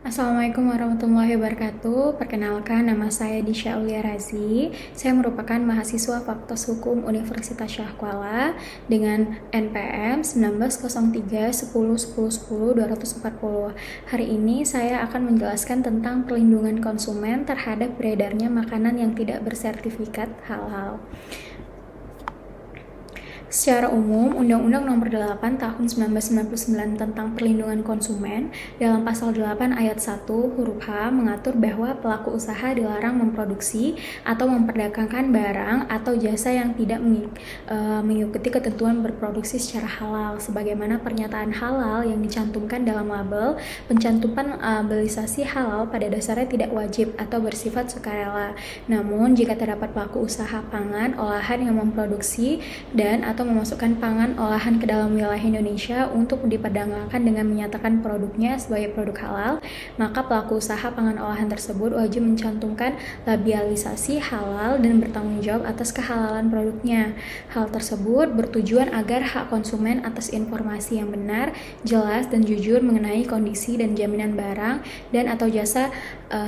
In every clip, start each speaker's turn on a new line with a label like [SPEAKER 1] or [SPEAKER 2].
[SPEAKER 1] Assalamualaikum warahmatullahi wabarakatuh. Perkenalkan, nama saya Disha Aulia Razi. Saya merupakan mahasiswa Fakultas Hukum Universitas Syah Kuala dengan NPM 1903 10 10 10 240. Hari ini saya akan menjelaskan tentang perlindungan konsumen terhadap beredarnya makanan yang tidak bersertifikat halal. Secara umum, Undang-Undang Nomor 8 Tahun 1999 tentang Perlindungan Konsumen dalam Pasal 8 Ayat 1 huruf H mengatur bahwa pelaku usaha dilarang memproduksi atau memperdagangkan barang atau jasa yang tidak mengikuti ketentuan berproduksi secara halal, sebagaimana pernyataan halal yang dicantumkan dalam label. Pencantuman labelisasi halal pada dasarnya tidak wajib atau bersifat sukarela. Namun, jika terdapat pelaku usaha pangan olahan yang memproduksi dan atau memasukkan pangan olahan ke dalam wilayah Indonesia untuk diperdagangkan dengan menyatakan produknya sebagai produk halal, maka pelaku usaha pangan olahan tersebut wajib mencantumkan labelisasi halal dan bertanggung jawab atas kehalalan produknya. Hal tersebut bertujuan agar hak konsumen atas informasi yang benar, jelas, dan jujur mengenai kondisi dan jaminan barang dan atau jasa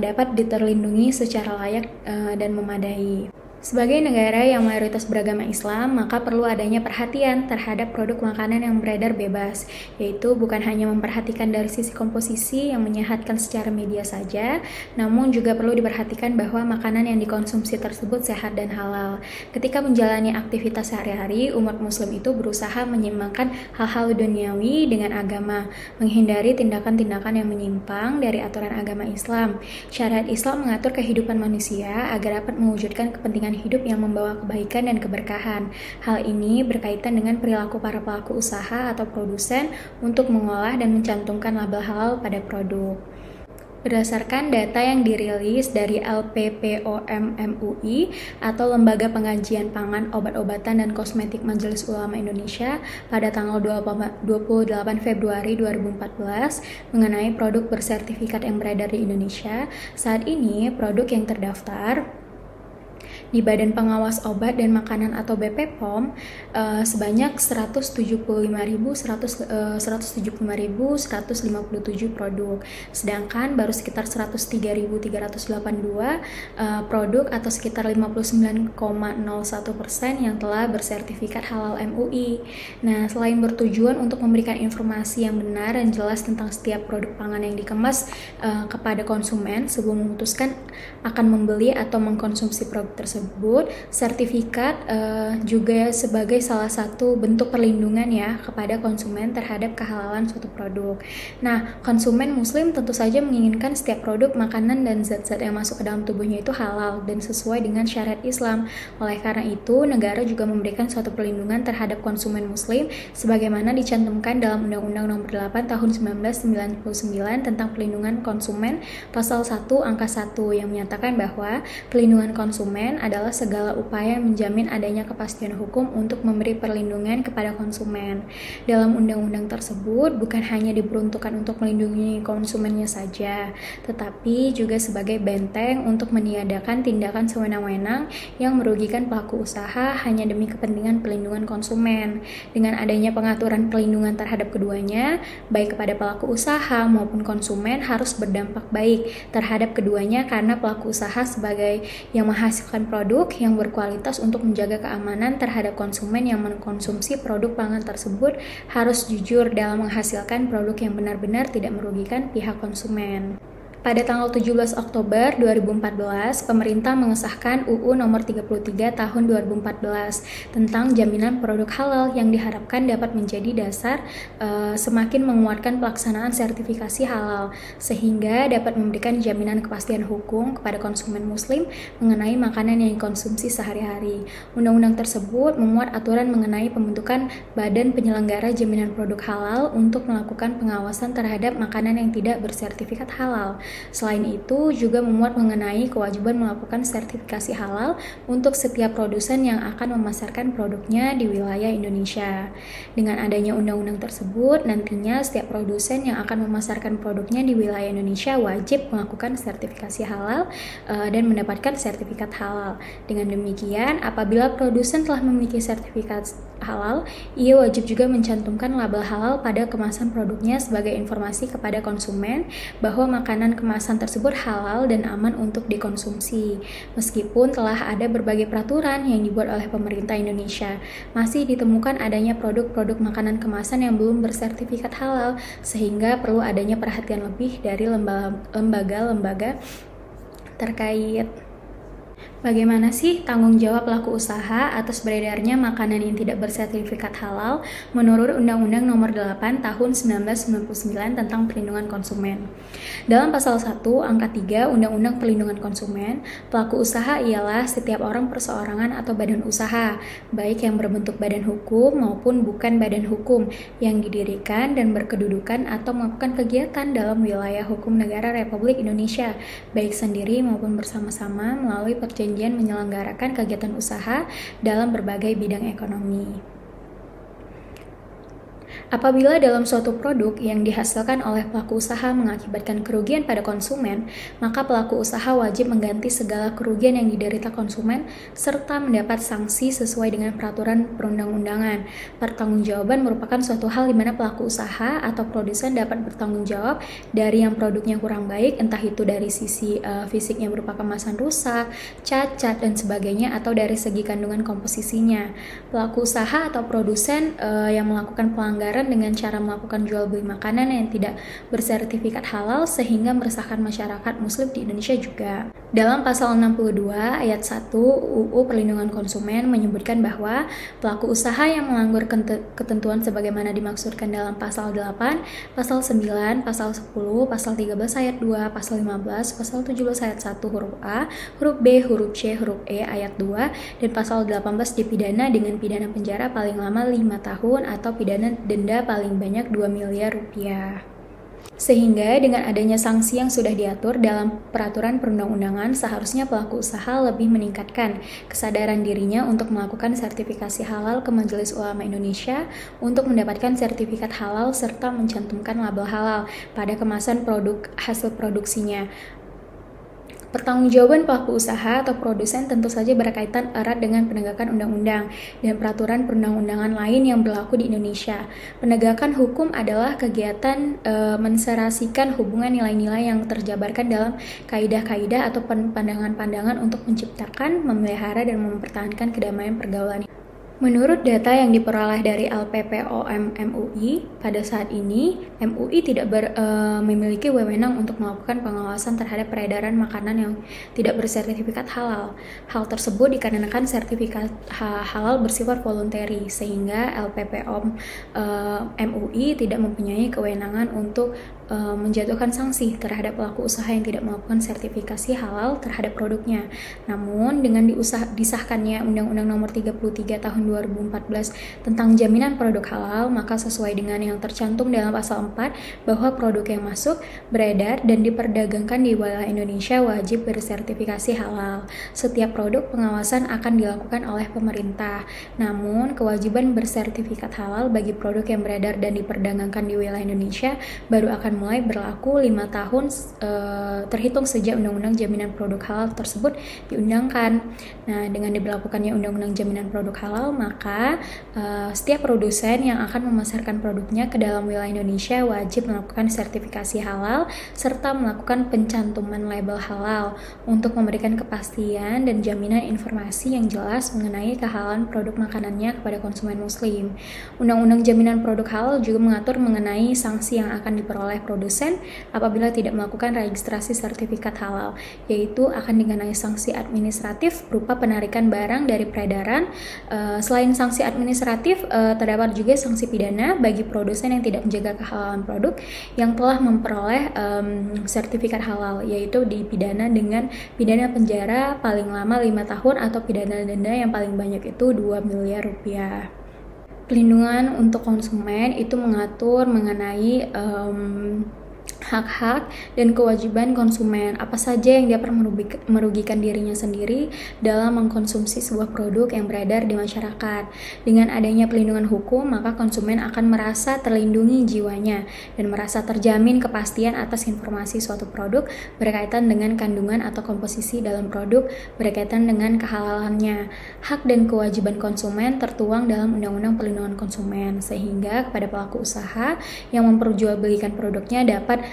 [SPEAKER 1] dapat diterlindungi secara layak dan memadai. Sebagai negara yang mayoritas beragama Islam, maka perlu adanya perhatian terhadap produk makanan yang beredar bebas, yaitu bukan hanya memperhatikan dari sisi komposisi yang menyehatkan secara media saja, namun juga perlu diperhatikan bahwa makanan yang dikonsumsi tersebut sehat dan halal. Ketika menjalani aktivitas sehari-hari, umat muslim itu berusaha menyeimbangkan hal-hal duniawi dengan agama, menghindari tindakan-tindakan yang menyimpang dari aturan agama Islam. Syariat Islam mengatur kehidupan manusia agar dapat mewujudkan kepentingan hidup yang membawa kebaikan dan keberkahan. Hal ini berkaitan dengan perilaku para pelaku usaha atau produsen untuk mengolah dan mencantumkan label halal pada produk. Berdasarkan data yang dirilis dari LPPOM MUI atau Lembaga Pengkajian Pangan, Obat-obatan dan Kosmetik Majelis Ulama Indonesia pada tanggal 28 Februari 2014 mengenai produk bersertifikat yang beredar di Indonesia, saat ini produk yang terdaftar di Badan Pengawas Obat dan Makanan atau BPOM sebanyak 175.157 produk, sedangkan baru sekitar 103.382 produk atau sekitar 59,01% yang telah bersertifikat halal MUI. Nah, selain bertujuan untuk memberikan informasi yang benar dan jelas tentang setiap produk pangan yang dikemas kepada konsumen sebelum memutuskan akan membeli atau mengkonsumsi produk tersebut, sertifikat juga sebagai salah satu bentuk perlindungan ya kepada konsumen terhadap kehalalan suatu produk. Nah, konsumen muslim tentu saja menginginkan setiap produk makanan dan zat-zat yang masuk ke dalam tubuhnya itu halal dan sesuai dengan syariat Islam. Oleh karena itu, negara juga memberikan suatu perlindungan terhadap konsumen muslim sebagaimana dicantumkan dalam Undang-Undang Nomor 8 Tahun 1999 tentang Perlindungan Konsumen Pasal 1 Angka 1 yang menyatakan bahwa perlindungan konsumen adalah segala upaya menjamin adanya kepastian hukum untuk memberi perlindungan kepada konsumen. Dalam undang-undang tersebut bukan hanya diperuntukkan untuk melindungi konsumennya saja, tetapi juga sebagai benteng untuk meniadakan tindakan sewenang-wenang yang merugikan pelaku usaha hanya demi kepentingan perlindungan konsumen. Dengan adanya pengaturan perlindungan terhadap keduanya, baik kepada pelaku usaha maupun konsumen harus berdampak baik terhadap keduanya karena pelaku usaha sebagai yang menghasilkan produk yang berkualitas untuk menjaga keamanan terhadap konsumen yang mengkonsumsi produk pangan tersebut harus jujur dalam menghasilkan produk yang benar-benar tidak merugikan pihak konsumen. Pada tanggal 17 Oktober 2014, pemerintah mengesahkan UU Nomor 33 Tahun 2014 tentang jaminan produk halal yang diharapkan dapat menjadi dasar semakin menguatkan pelaksanaan sertifikasi halal sehingga dapat memberikan jaminan kepastian hukum kepada konsumen muslim mengenai makanan yang dikonsumsi sehari-hari. Undang-undang tersebut memuat aturan mengenai pembentukan Badan Penyelenggara Jaminan Produk Halal untuk melakukan pengawasan terhadap makanan yang tidak bersertifikat halal. Selain itu, juga memuat mengenai kewajiban melakukan sertifikasi halal untuk setiap produsen yang akan memasarkan produknya di wilayah Indonesia. Dengan adanya undang-undang tersebut, nantinya setiap produsen yang akan memasarkan produknya di wilayah Indonesia wajib melakukan sertifikasi halal dan mendapatkan sertifikat halal. Dengan demikian, apabila produsen telah memiliki sertifikat halal, ia wajib juga mencantumkan label halal pada kemasan produknya sebagai informasi kepada konsumen bahwa makanan kemasan tersebut halal dan aman untuk dikonsumsi. Meskipun telah ada berbagai peraturan yang dibuat oleh pemerintah Indonesia, masih ditemukan adanya produk-produk makanan kemasan yang belum bersertifikat halal, sehingga perlu adanya perhatian lebih dari lembaga-lembaga terkait. Bagaimana sih tanggung jawab pelaku usaha atas beredarnya makanan yang tidak bersertifikat halal menurut Undang-Undang Nomor 8 Tahun 1999 tentang Perlindungan Konsumen? Dalam Pasal 1 Angka 3 Undang-Undang Perlindungan Konsumen, pelaku usaha ialah setiap orang perseorangan atau badan usaha, baik yang berbentuk badan hukum maupun bukan badan hukum, yang didirikan dan berkedudukan atau melakukan kegiatan dalam wilayah hukum negara Republik Indonesia, baik sendiri maupun bersama-sama melalui perjanjian menyelenggarakan kegiatan usaha dalam berbagai bidang ekonomi. Apabila dalam suatu produk yang dihasilkan oleh pelaku usaha mengakibatkan kerugian pada konsumen, maka pelaku usaha wajib mengganti segala kerugian yang diderita konsumen serta mendapat sanksi sesuai dengan peraturan perundang-undangan. Pertanggungjawaban merupakan suatu hal di mana pelaku usaha atau produsen dapat bertanggung jawab dari yang produknya kurang baik, entah itu dari sisi fisiknya berupa kemasan rusak, cacat, dan sebagainya, atau dari segi kandungan komposisinya. Pelaku usaha atau produsen yang melakukan pelanggaran dengan cara melakukan jual beli makanan yang tidak bersertifikat halal sehingga meresahkan masyarakat muslim di Indonesia juga. Dalam Pasal 62 Ayat 1 UU Perlindungan Konsumen menyebutkan bahwa pelaku usaha yang melanggar ketentuan sebagaimana dimaksudkan dalam Pasal 8, Pasal 9, Pasal 10, Pasal 13 Ayat 2, Pasal 15, Pasal 17 Ayat 1 huruf A, huruf B, huruf C, huruf E Ayat 2, dan Pasal 18 dipidana dengan pidana penjara paling lama 5 tahun atau pidana denda paling banyak 2 miliar rupiah. Sehingga dengan adanya sanksi yang sudah diatur dalam peraturan perundang-undangan, seharusnya pelaku usaha lebih meningkatkan kesadaran dirinya untuk melakukan sertifikasi halal ke Majelis Ulama Indonesia untuk mendapatkan sertifikat halal serta mencantumkan label halal pada kemasan produk hasil produksinya. Pertanggungjawaban pelaku usaha atau produsen tentu saja berkaitan erat dengan penegakan undang-undang dan peraturan perundang-undangan lain yang berlaku di Indonesia. Penegakan hukum adalah kegiatan menserasikan hubungan nilai-nilai yang terjabarkan dalam kaidah-kaidah atau pandangan-pandangan untuk menciptakan, memelihara, dan mempertahankan kedamaian pergaulan. Menurut data yang diperoleh dari LPPOM MUI, pada saat ini MUI tidak memiliki wewenang untuk melakukan pengawasan terhadap peredaran makanan yang tidak bersertifikat halal. Hal tersebut dikarenakan sertifikat halal bersifat voluntary, sehingga LPPOM MUI tidak mempunyai kewenangan untuk menjatuhkan sanksi terhadap pelaku usaha yang tidak melakukan sertifikasi halal terhadap produknya. Namun, dengan disahkannya Undang-Undang Nomor 33 Tahun 2014 tentang jaminan produk halal, maka sesuai dengan yang tercantum dalam Pasal 4 bahwa produk yang masuk, beredar, dan diperdagangkan di wilayah Indonesia wajib bersertifikasi halal. Setiap produk pengawasan akan dilakukan oleh pemerintah. Namun, kewajiban bersertifikat halal bagi produk yang beredar dan diperdagangkan di wilayah Indonesia baru akan mulai berlaku 5 tahun terhitung sejak Undang-Undang Jaminan Produk Halal tersebut diundangkan. Nah, dengan diberlakukannya Undang-Undang Jaminan Produk Halal, maka setiap produsen yang akan memasarkan produknya ke dalam wilayah Indonesia wajib melakukan sertifikasi halal serta melakukan pencantuman label halal untuk memberikan kepastian dan jaminan informasi yang jelas mengenai kehalalan produk makanannya kepada konsumen muslim. Undang-Undang Jaminan Produk Halal juga mengatur mengenai sanksi yang akan diperoleh produsen apabila tidak melakukan registrasi sertifikat halal, yaitu akan dikenai sanksi administratif berupa penarikan barang dari peredaran. Selain sanksi administratif, terdapat juga sanksi pidana bagi produsen yang tidak menjaga kehalalan produk yang telah memperoleh sertifikat halal, yaitu dipidana dengan pidana penjara paling lama 5 tahun atau pidana denda yang paling banyak itu 2 miliar rupiah. Pelindungan untuk konsumen itu mengatur mengenai hak-hak dan kewajiban konsumen, apa saja yang dapat merugikan dirinya sendiri dalam mengkonsumsi sebuah produk yang beredar di masyarakat. Dengan adanya pelindungan hukum, maka konsumen akan merasa terlindungi jiwanya dan merasa terjamin kepastian atas informasi suatu produk berkaitan dengan kandungan atau komposisi dalam produk, berkaitan dengan kehalalannya. Hak dan kewajiban konsumen tertuang dalam Undang-Undang Perlindungan Konsumen, sehingga kepada pelaku usaha yang memperjualbelikan produknya dapat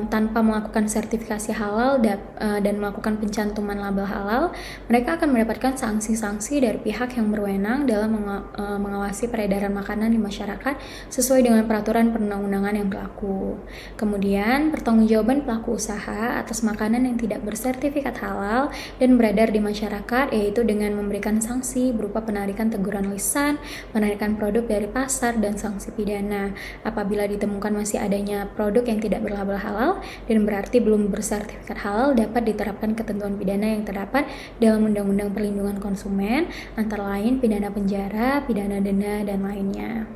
[SPEAKER 1] tanpa melakukan sertifikasi halal dan melakukan pencantuman label halal, mereka akan mendapatkan sanksi-sanksi dari pihak yang berwenang dalam mengawasi peredaran makanan di masyarakat sesuai dengan peraturan perundang-undangan yang berlaku. Kemudian, pertanggungjawaban pelaku usaha atas makanan yang tidak bersertifikat halal dan beredar di masyarakat, yaitu dengan memberikan sanksi berupa penarikan teguran lisan, penarikan produk dari pasar, dan sanksi pidana apabila ditemukan masih adanya produk yang tidak berlabel halal dan berarti belum bersertifikat halal, dapat diterapkan ketentuan pidana yang terdapat dalam Undang-Undang Perlindungan Konsumen, antara lain pidana penjara, pidana denda, dan lainnya.